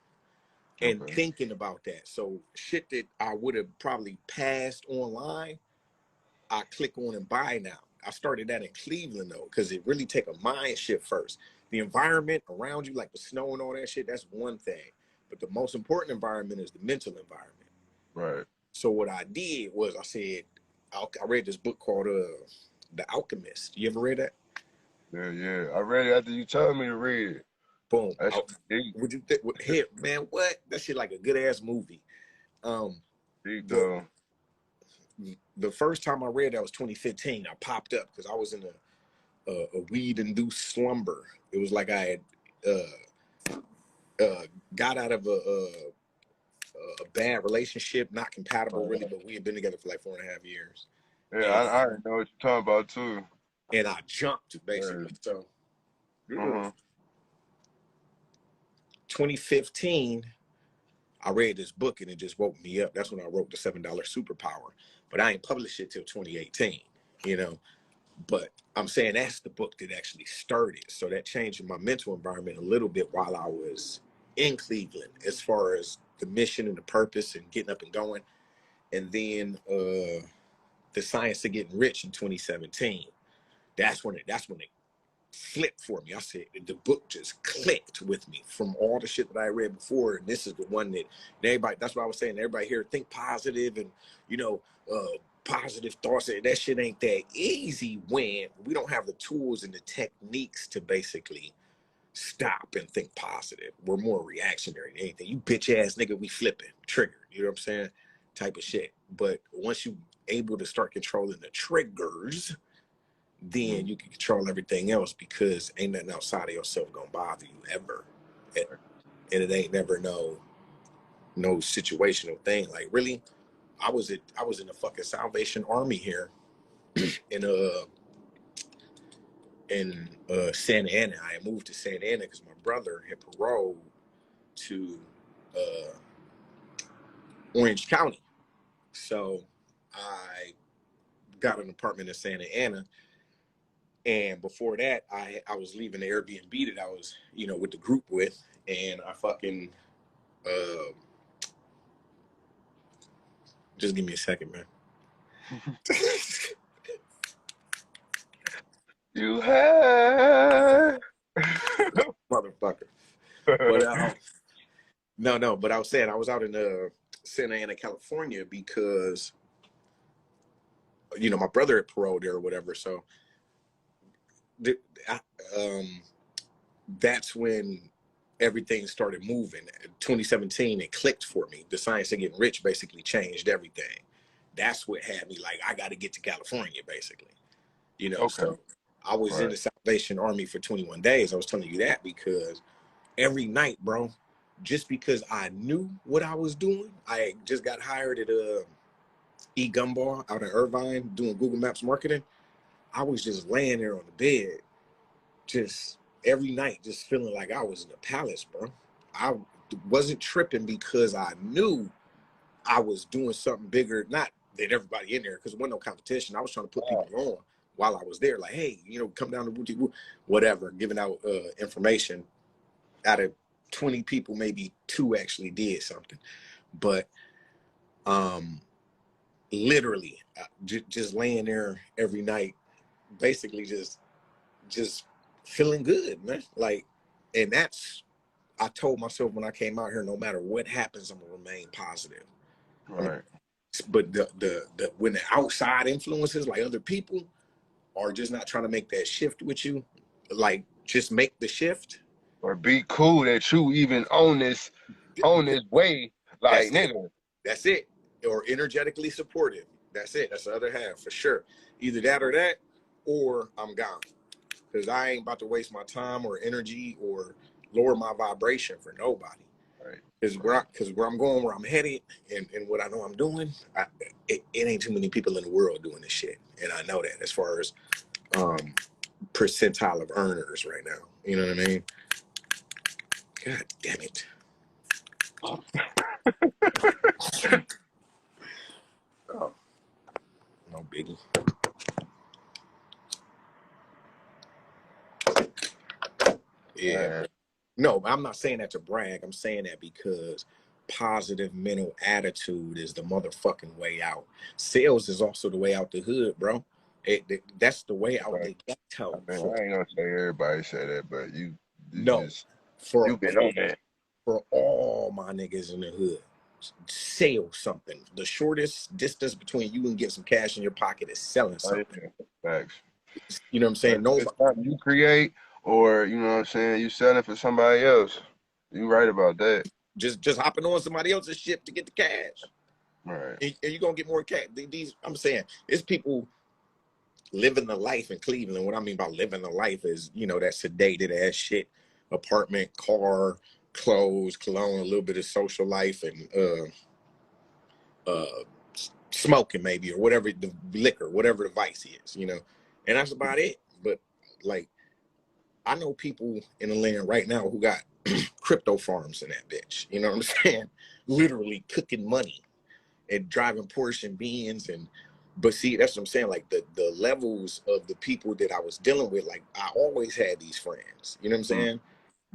and Okay. thinking about that. So shit that I would have probably passed online, I click on and buy now. I started that in Cleveland though, because it really take a mind shift first. The environment around you, like the snow and all that shit, that's one thing. But the most important environment is the mental environment. Right. So what I did was I said, I read this book called The Alchemist. You ever read that? Yeah, yeah. I read it after you told me to read it. Boom. That shit deep. Would you think? Hey, man, what? That shit like a good ass movie. Um, Deep the though. the first time I read that was 2015. I popped up because I was in a weed induced slumber. It was like I had got out of a bad relationship, not compatible really, Right. but we had been together for like 4.5 years, Yeah, and I didn't know what you're talking about too. I jumped Right. basically. So Uh-huh. 2015, I read this book and it just woke me up. That's when I wrote the $7 Superpower, but I ain't published it till 2018. You know, but I'm saying that's the book that actually started. So that changed my mental environment a little bit while I was in Cleveland, as far as the mission and the purpose and getting up and going. And then the science of getting rich in 2017. That's when it flipped for me. I said the book just clicked with me from all the shit that I read before, and this is the one that everybody. That's what I was saying. Everybody here think positive, and you know, positive thoughts. That shit ain't that easy when we don't have the tools and the techniques to basically stop and think positive. We're more reactionary than anything. You bitch ass nigga, we flipping, triggered. You know what I'm saying? Type of shit. But once you able to start controlling the triggers, then you can control everything else, because ain't nothing outside of yourself gonna bother you ever. And, and it ain't never no situational thing. Like really, I was in the fucking Salvation Army here in Santa Ana. I moved to Santa Ana because my brother had paroled to uh, Orange County. So I got an apartment in Santa Ana. And before that, I was leaving the Airbnb that I was, with the group with, and I fucking uh, just give me a second, man. You had Motherfucker. But no, but I was saying I was out in Santa Ana, California, because my brother had paroled there or whatever. So I, um, that's when everything started moving. 2017, it clicked for me. The science of getting rich basically changed everything. That's what had me like, I got to get to California, basically. Okay. So I was in Right. the Salvation Army for 21 days. I was telling you that because every night, bro, just because I knew what I was doing, I just got hired at E Gumball out in Irvine doing Google Maps marketing. I was just laying there on the bed, just every night, just feeling like I was in a palace, bro. I wasn't tripping because I knew I was doing something bigger, not than everybody in there, because there wasn't no competition. I was trying to put people on while I was there, like, hey, come down to boutique, whatever, giving out information. Out of 20 people, maybe two actually did something, but um, literally just laying there every night, basically just feeling good, man. Like, and that's I told myself when I came out here, no matter what happens, I'm gonna remain positive. Right. But the when the outside influences, like other people, are just not trying to make that shift with you, like just make the shift. Or be cool that you even on this way. Like That's it. nigga. That's it. Or energetically supportive. That's it. That's the other half for sure. Either that or that, or I'm gone. Because I ain't about to waste my time or energy or lower my vibration for nobody. Right. Because where I'm going, where I'm headed, and what I know I'm doing, it ain't too many people in the world doing this shit, and I know that as far as percentile of earners right now. You know what I mean? God damn it! Oh, no biggie. Yeah. Man. No, I'm not saying that to brag. I'm saying that because positive mental attitude is the motherfucking way out. Sales is also the way out the hood, bro. That's the way out Right. the ghetto. I mean, I ain't gonna say everybody say that, but you No, just for you been on that. for all my niggas in the hood, sell something. The shortest distance between you and get some cash in your pocket is selling Oh, something. yeah. Facts. You know what I'm saying? But it's Nobody something you create, or you know what I'm saying, you selling for somebody else. You right about that. just hopping on somebody else's ship to get the cash. Right. And you're gonna get more cash. These I'm saying it's people living the life in Cleveland. What I mean by living the life is, you know, that sedated ass shit, apartment, car, clothes, cologne, a little bit of social life, and smoking maybe, or whatever, the liquor, whatever the vice is, you know. And that's about it. But like, I know people in the land right now who got crypto farms in that bitch. You know what I'm saying? Literally cooking money and driving Porsche and Benz. And but see, that's what I'm saying. Like the levels of the people that I was dealing with, like I always had these friends. You know what I'm saying?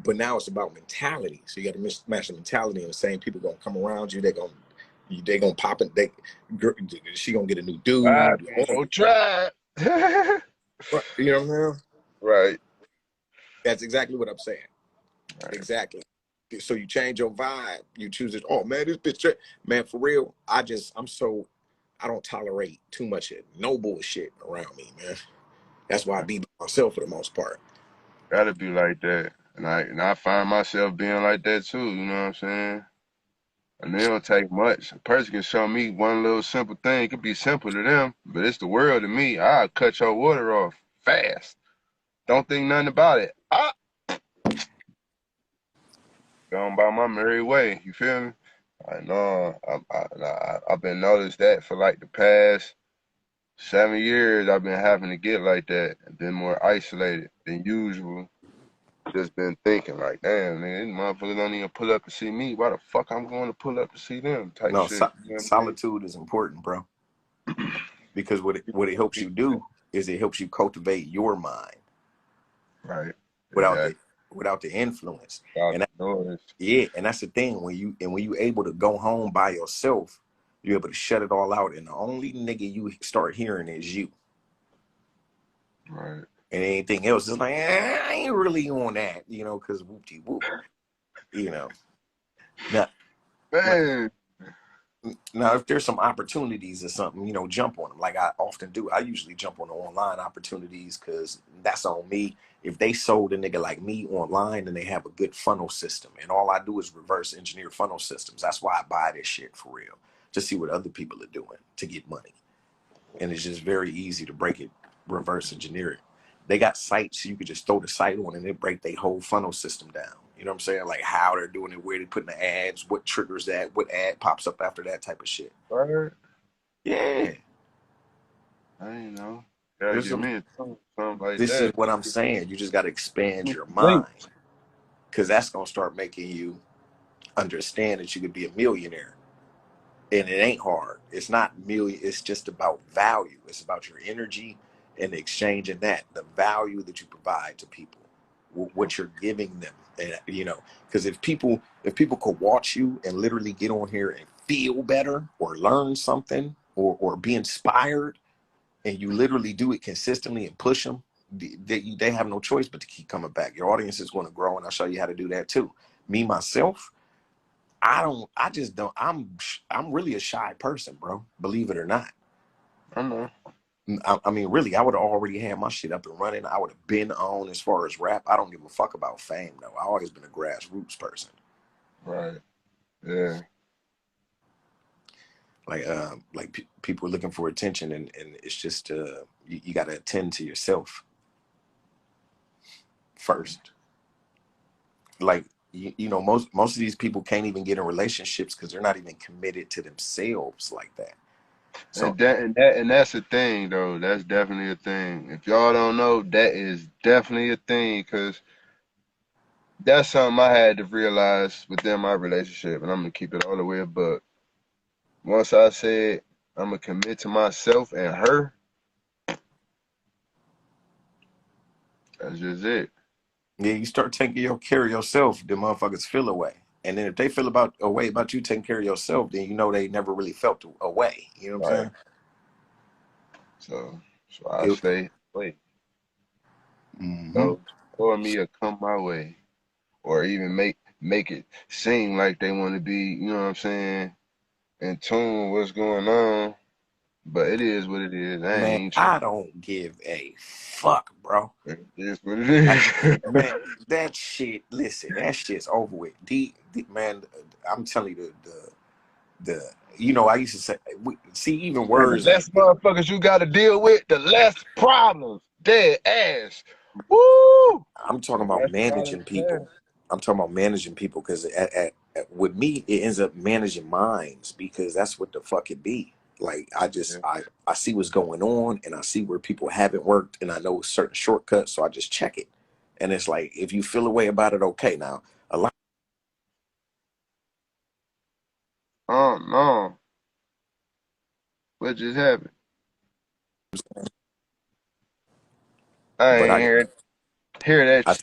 But now it's about mentality. So you got to match the mentality, and the same people gonna come around you. They gonna pop it. She gonna get a new Right. dude. Go try. You know what I'm saying? Right. That's exactly what I'm saying. Right. Exactly. So you change your vibe. You choose it. Oh man, this bitch, man, for real. I don't tolerate too much no bullshit around me, man. That's why I be by myself for the most part. Gotta be like that. And I find myself being like that too, you know what I'm saying? And it don't take much. A person can show me one little simple thing. It could be simple to them, but it's the world to me. I'll cut your water off fast. Don't think nothing about it. Going by my merry way. You feel me? I know. I've been noticed that for like the past 7 years. I've been having to get like that and been more isolated than usual. Just been thinking like, damn, nigga, these motherfuckers don't even pull up to see me. Why the fuck I'm going to pull up to see them? Type No, shit. You know what I mean? solitude is important, bro. Because what it helps you do is it helps you cultivate your mind Right. without the Exactly. influence. Stop And the noise. yeah, and that's the thing when you able to go home by yourself, you're able to shut it all out, and the only nigga you start hearing is you. Right. And anything else is like, I ain't really on that, you know, because whoop de whoop, you know. Now, now, Man. now, if there's some opportunities or something, you know, jump on them like I often do. I usually jump on the online opportunities because that's on me. If they sold a nigga like me online and they have a good funnel system, and all I do is reverse engineer funnel systems, that's why I buy this shit for real, to see what other people are doing to get money. And it's just very easy to break it, reverse engineer it. They got sites you could just throw the site on and it break their whole funnel system down. You know what I'm saying? Like how they're doing it, where they putting the ads, what triggers that, what ad pops up after that type of shit. Right. Yeah, I ain't know. Gotta there's give some. me a tongue, something like This is that. what I'm saying. You just got to expand your Link. mind because that's gonna start making you understand that you could be a millionaire. And it ain't hard. It's not million. It's just about value. It's about your energy and exchanging that, the value that you provide to people, what you're giving them, and you know, because if people could watch you and literally get on here and feel better or learn something or be inspired, and you literally do it consistently and push them, they have no choice but to keep coming back. Your audience is going to grow, and I'll show you how to do that too. Me myself. I just don't, I'm really a shy person, bro. Believe it or not. I know. I mean, really, I would have already had my shit up and running. I would have been on as far as rap. I don't give a fuck about fame, though. I always been a grassroots person. Right. Yeah. People are looking for attention, and it's just you got to attend to yourself first. Like you know, most of these people can't even get in relationships because they're not even committed to themselves like that. So And that's a thing though. That's definitely a thing. If y'all don't know, that is definitely a thing because that's something I had to realize within my relationship, and I'm gonna keep it all the way above. Once I said I'm gonna commit to myself and her, that's just it. yeah, you start taking care of yourself, the motherfuckers feel away. And then if they feel about a way about you taking care of yourself, then you know they never really felt a way. You know what I'm Right. saying? So I It, stay wait. hmm So for me to come my way, or even make it seem like they want to be, you know what I'm saying, in tune with what's going on. But it is what it is. I Man, ain't I trying. don't give a fuck, bro. It is what it I, is. man, that shit. Listen, that shit's over with. Man, I'm telling you, the you know, I used to say, see, even And the words like less motherfuckers you got to deal with, the less problems. Dead ass. Woo! I'm talking The about less problems managing you have. people. I'm talking about managing people because with me, it ends up managing minds because that's what the fuck it be. Like Yeah. I see what's going on and I see where people haven't worked and I know certain shortcuts, so I just check it. And it's like if you feel a way about it, okay. Now a lot Oh no. What just happened? I but ain't hear that I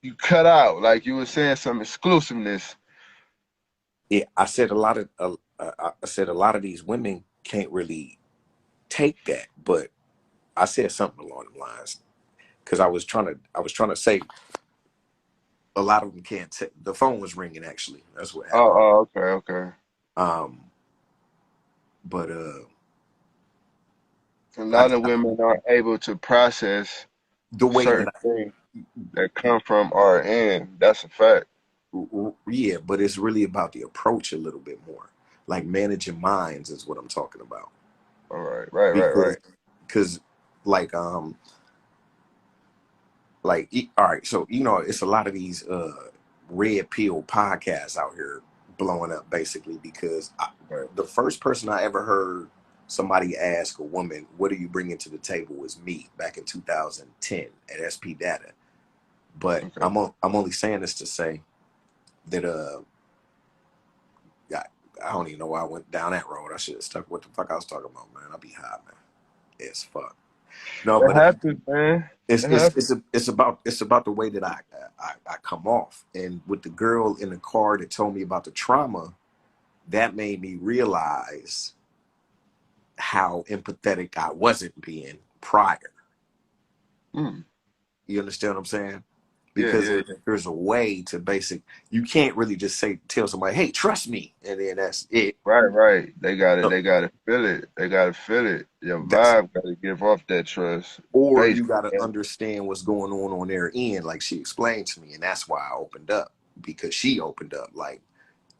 you cut out like you were saying some exclusiveness. yeah, I said a lot of these women can't really take that, but I said something along the lines because I was trying to say a lot of them can't take. The phone was ringing actually. That's what Oh, happened. okay. Um, but A lot of women aren't able to process the way that certain things that come from our end. That's a fact. yeah, but it's really about the approach a little bit more. Like managing minds is what I'm talking about. All right, Because right. because like all right, so you know it's a lot of these red pill podcasts out here blowing up basically because Right. the first person I ever heard somebody ask a woman, "What are you bringing to the table?" was me back in 2010 at SP Data. But Okay. I'm only saying this to say that I, I don't even know why I went down that road. I should have stuck what the fuck I was talking about, man. I'll be high, man. It's fuck. No, It but happens, man. It happens. it's about the way that I come off. And with the girl in the car that told me about the trauma, that made me realize how empathetic I wasn't being prior. Mm. You understand what I'm saying? Because Yeah. there's a way to you can't really just tell somebody, hey, trust me, and then that's it. Right. No, They gotta feel it. They gotta feel it. Your that's vibe gotta give off that trust. or you Basically. got to understand what's going on their end, like she explained to me, and that's why I opened up because she opened up like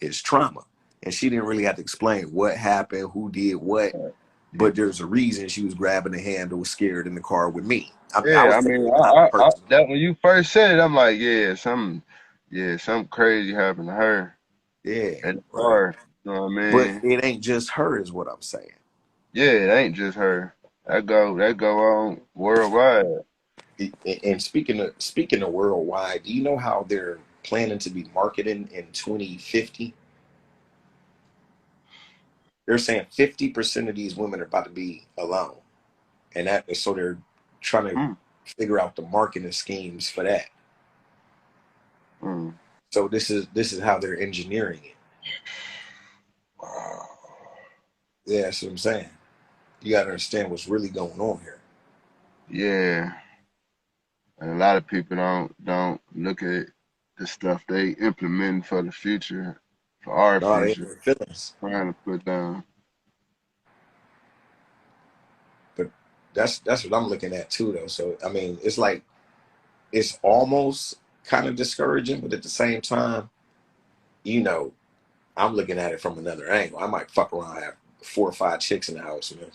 it's trauma, and she didn't really have to explain what happened, who did what, Yeah. but there's a reason she was grabbing the handle, scared in the car with me. I mean, I Yeah, was I taking mean, it kind of personal, that when you first said it, I'm like, something crazy happened to her yeah, in the right. car. You know what I But mean? it ain't just her, is what I'm saying. Yeah, it ain't just her. That go on worldwide. And speaking of worldwide, do you know how they're planning to be marketing in 2050? They're saying 50% of these women are about to be alone, and so they're trying to Mm, figure out the marketing schemes for that. mm. So this is how they're engineering it. Wow. Yeah, that's what I'm saying. You got to understand what's really going on here. Yeah, and a lot of people don't look at the stuff they implement for the future, for our No, they future, have feelings, trying to put down. but that's what I'm looking at too, though. So I mean, it's like it's almost kind of discouraging, but at the same time, you know, I'm looking at it from another angle. I might fuck around and have 4 or 5 chicks in the house, man,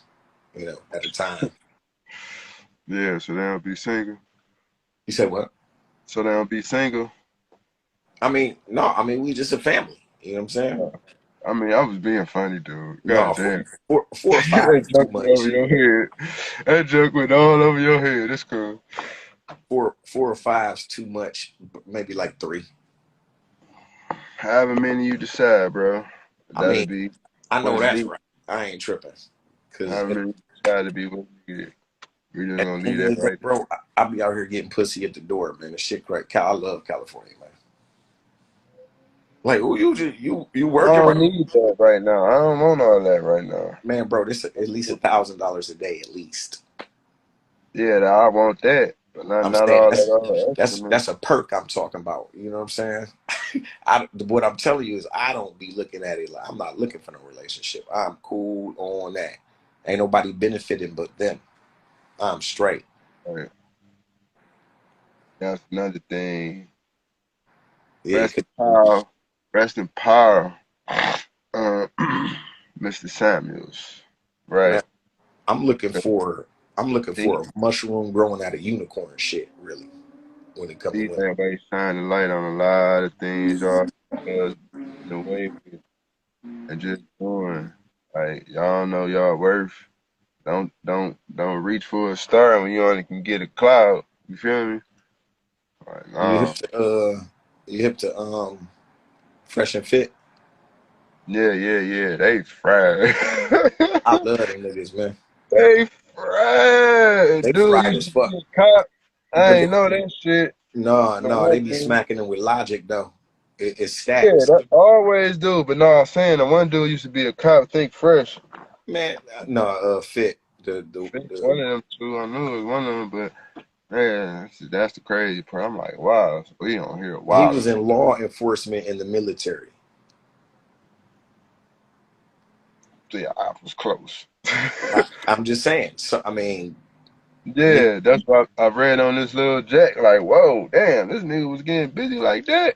at a time. Yeah, so they don't be single. You said what? So they don't be single. I mean, no, I mean we just a family. You know what I'm saying? I mean, I was being funny, dude. No, God damn. four or five That is too joke went over much. your head. That joke went all over your head. It's cool. Four or five's too much. Maybe like three. However many you decide, bro. I That'll mean, be I know what's that's needed. right. I ain't tripping. Cause However many you decide to be what's needed. We're just at gonna the leave end of that the day, right bro, I be out here getting pussy at the door, man. The shit right. I love California, man. Like, who you there. I working don't right? need that right now. I don't want all that right now. Man, bro, this at least $1,000 a day, at least. Yeah, I want that. But I'm not saying all that other extra, man. that's a perk I'm talking about. You know what I'm saying? What I'm telling you is I don't be looking at it like I'm not looking for no relationship. I'm cool on that. Ain't nobody benefiting but them. I'm straight. Right. That's another thing. Yeah, Rest in power. Rest in power. Uh, Mr. Samuels. man, Right. I'm looking for See, a mushroom growing out of unicorn shit, really, when it comes to women. everybody shine the light on a lot of things y'all does in a way and just doing. Like y'all know y'all worth. Don't reach for a star when you only can get a cloud. You feel me? Like, You nah. hip to fresh and fit. Yeah. They fried. I love them niggas, man. They fried. They Dude fried used as to fuck. be a cop. I But ain't know that shit. But they one be dude, smacking them with logic though. It's yeah, stacks. that always do. But no, I'm saying the one dude used to be a cop. Think fresh. Man, no, fit. Think The one of them two. I knew it was one of them, but man, that's the crazy part. I'm like, wow, we don't hear He was wilding. in law enforcement in the military. Yeah, I was close. I'm just saying. So I mean, nigga, Yeah, that's what I read on this little Jack. Like, whoa, damn, this nigga was getting busy like that.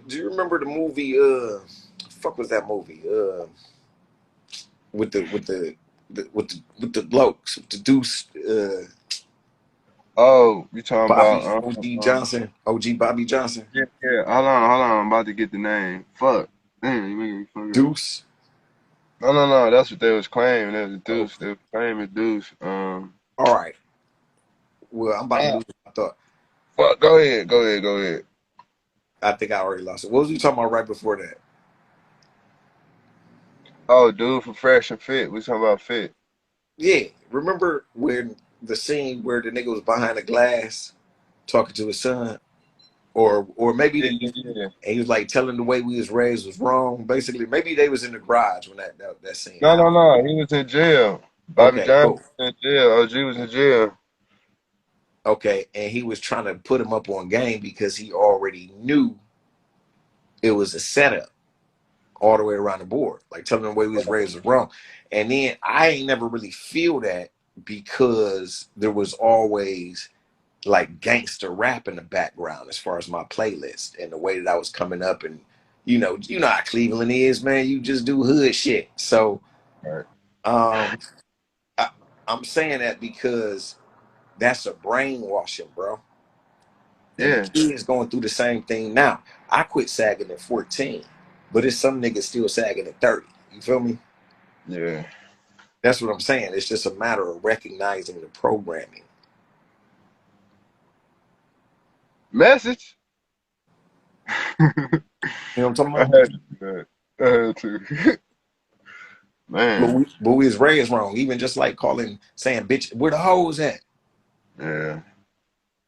do you remember the movie fuck was that movie? With the blokes, with the deuce Oh, you talking Bobby about OG Johnson, OG Bobby Johnson. yeah. Hold on. I'm about to get the name. Fuck. Damn, you making me fuck up. Deuce. No. That's what they was claiming. That was Oh, Deuce. They was claiming Deuce. all right. Well, I'm about to Ah, lose my thought. fuck. Go ahead. I think I already lost it. What was you talking about right before that? Oh, dude for Fresh and Fit. We talking about Fit. Yeah, remember when the scene where the nigga was behind the glass talking to his son, or maybe Yeah. and he was like telling the way we was raised was wrong. Basically, maybe they was in the garage when that scene No. happened. He was in jail. Bobby Okay, Johnson cool. was in jail. OG was in jail. Okay, and he was trying to put him up on game because he already knew it was a setup all the way around the board, like telling them the way we was raised was wrong. And then I ain't never really feel that because there was always like gangster rap in the background as far as my playlist and the way that I was coming up. And you know how Cleveland is, man. You just do hood shit. So Right. um I, I'm saying that because that's a brainwashing, bro. And the Yeah. kids going through the same thing now. I quit sagging at 14, but it's some niggas still sagging at 30. You feel me? Yeah. That's what I'm saying. It's just a matter of recognizing the programming. Message. You know what I'm talking I about? had to do that. I had to. Man. But we was raised wrong. Even just like saying bitch, where the hoes at? Yeah.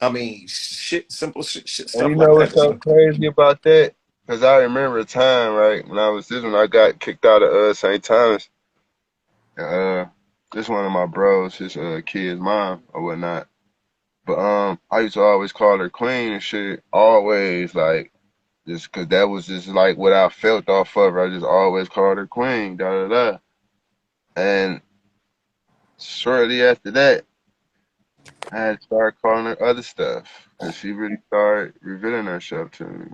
I mean, simple shit, And stuff you like know that. what's It's so like, crazy about that? Because I remember a time, right, when I got kicked out of St. Thomas. Uh, this one of my bros, his kid's mom or whatnot. But I used to always call her queen and shit. Always like just because that was just like what I felt off of her. I just always called her queen. Da da da. And shortly after that, I had to start calling her other stuff because she really started revealing herself to me.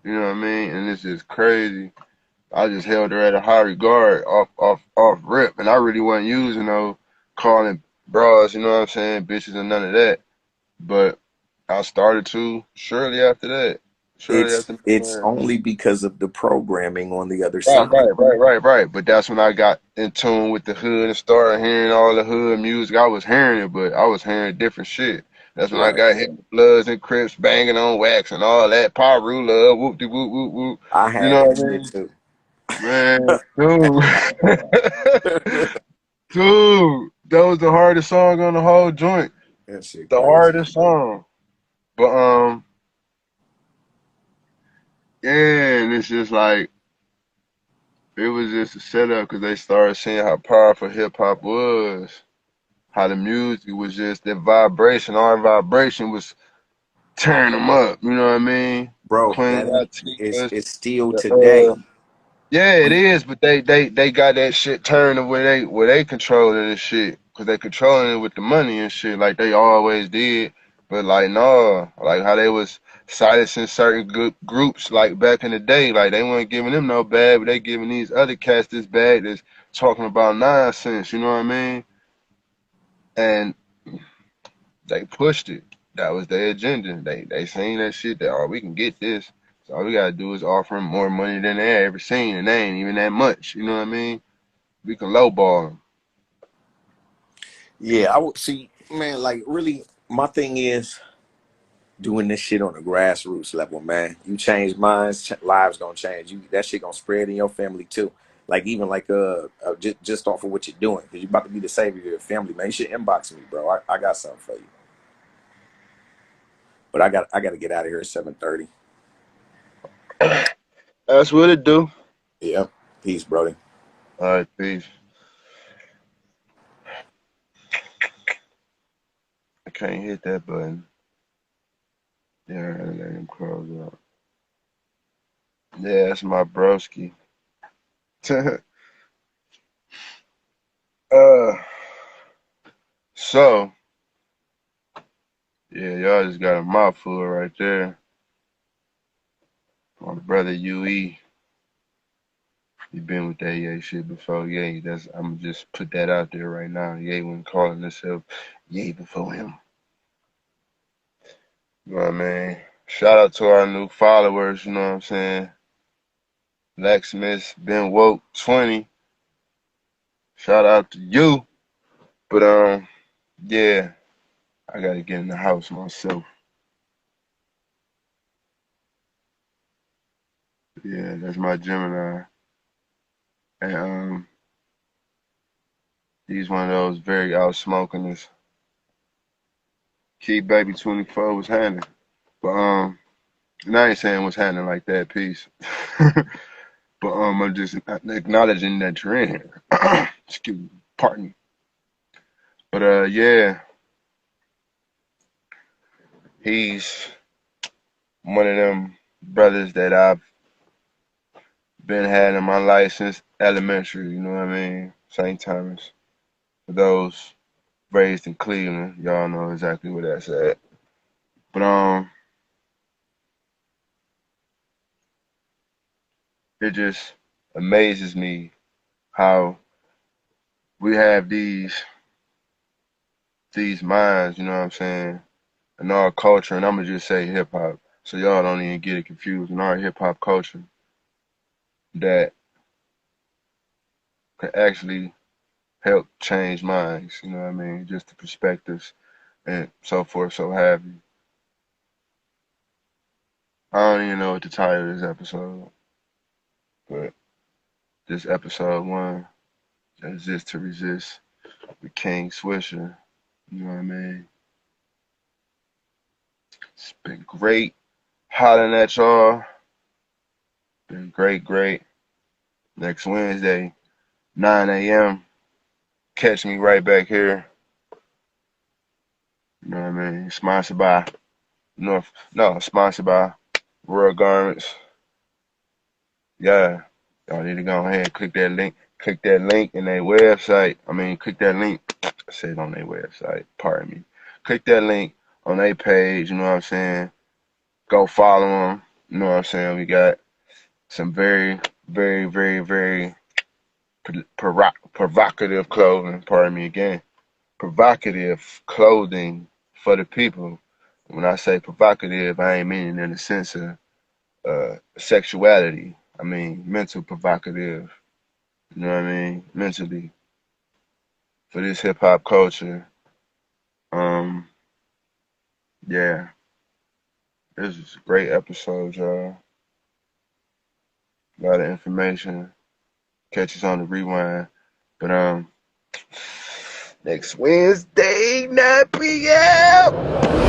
You know what I mean? And it's just crazy. I just held her at a high regard off rip, and I really wasn't using no calling bras, you know what I'm saying, bitches and none of that. But I started to shortly after that. Surely that's the It's man. only because of the programming on the other Right, side. right. But that's when I got in tune with the hood and started hearing all the hood music. I was hearing it, but I was hearing different shit. That's when I Right. got hit with Bloods and Crips banging on wax and all that. Paru love, whoop de whoop whoop whoop. I You had know that what I shit mean? too. Man, dude. Dude, that was the hardest song on the whole joint. That shit The crazy. hardest song. But yeah, and it's just like it was just a setup because they started seeing how powerful hip hop was, how the music was just that vibration. Our vibration was tearing them up. You know what I mean? Bro, Queen that ain't Latifah's, it's still the today. yeah, it We is, but they got that shit turned the way they controlling this shit, cause they controlling it with the money and shit like they always did. But like no, like how they was silencing certain groups like back in the day, like they weren't giving them no bad, but they giving these other cats this bad that's talking about nonsense. You know what I mean? And they pushed it. That was their agenda. They seen that shit that oh we can get this. So all we gotta do is offer them more money than they ever seen, and they ain't even that much. You know what I mean? We can lowball them. yeah, I would see, man, like really my thing is doing this shit on a grassroots level, man. You change minds, lives gonna change. You that shit gonna spread in your family too. Like even like just off of what you're doing, because you're about to be the savior of your family, man. You should inbox me, bro. I got something for you. But I got to get out of here at 7:30. That's what it do. Yeah. Peace, Brody. All right, peace. I can't hit that button. Yeah, I gotta let him close up. Yeah, that's my broski. uh, so yeah, y'all just got a mouthful right there. My brother UE, he been with that Ye shit before Ye. That's I'm just put that out there right now. Ye wasn't calling himself Ye before him. You know what I mean? Shout out to our new followers. You know what I'm saying? Blacksmith's been woke 20. Shout out to you. But yeah, I gotta get in the house myself. Yeah, that's my Gemini. And he's one of those very outsmoking us. Key Baby 24 was handling. But and I ain't saying what's happening like that, peace. But I'm just acknowledging that you're in here. Excuse me, pardon me. But yeah, he's one of them brothers that I've been had in my life since elementary, you know what I mean? St. Thomas. For those raised in Cleveland, y'all know exactly where that's at. But it just amazes me how we have these minds, you know what I'm saying, in our culture, and I'm gonna just say hip hop, so y'all don't even get it confused. In our hip hop culture, that can actually help change minds, you know what I mean, just the perspectives and so forth, so have you. I don't even know what the title of this episode, but this episode one, Exist to Resist with King Swisher, you know what I mean. It's been great hollering at y'all. Been great. Next Wednesday, 9 a.m. Catch me right back here. You know what I mean? Sponsored by sponsored by Royal Garments. Yeah. Y'all need to go ahead and click that link. Click that link in their website. I mean, click that link. I said on their website. Pardon me. Click that link on their page. You know what I'm saying? Go follow them. You know what I'm saying? We got some very provocative clothing. Pardon me again. Provocative clothing for the people. When I say provocative, I ain't meaning in the sense of sexuality. I mean, mental provocative. You know what I mean? Mentally for this hip hop culture. Um, yeah, this is a great episode, y'all. A lot of information. Catch us on the rewind. But next Wednesday, 9 p.m.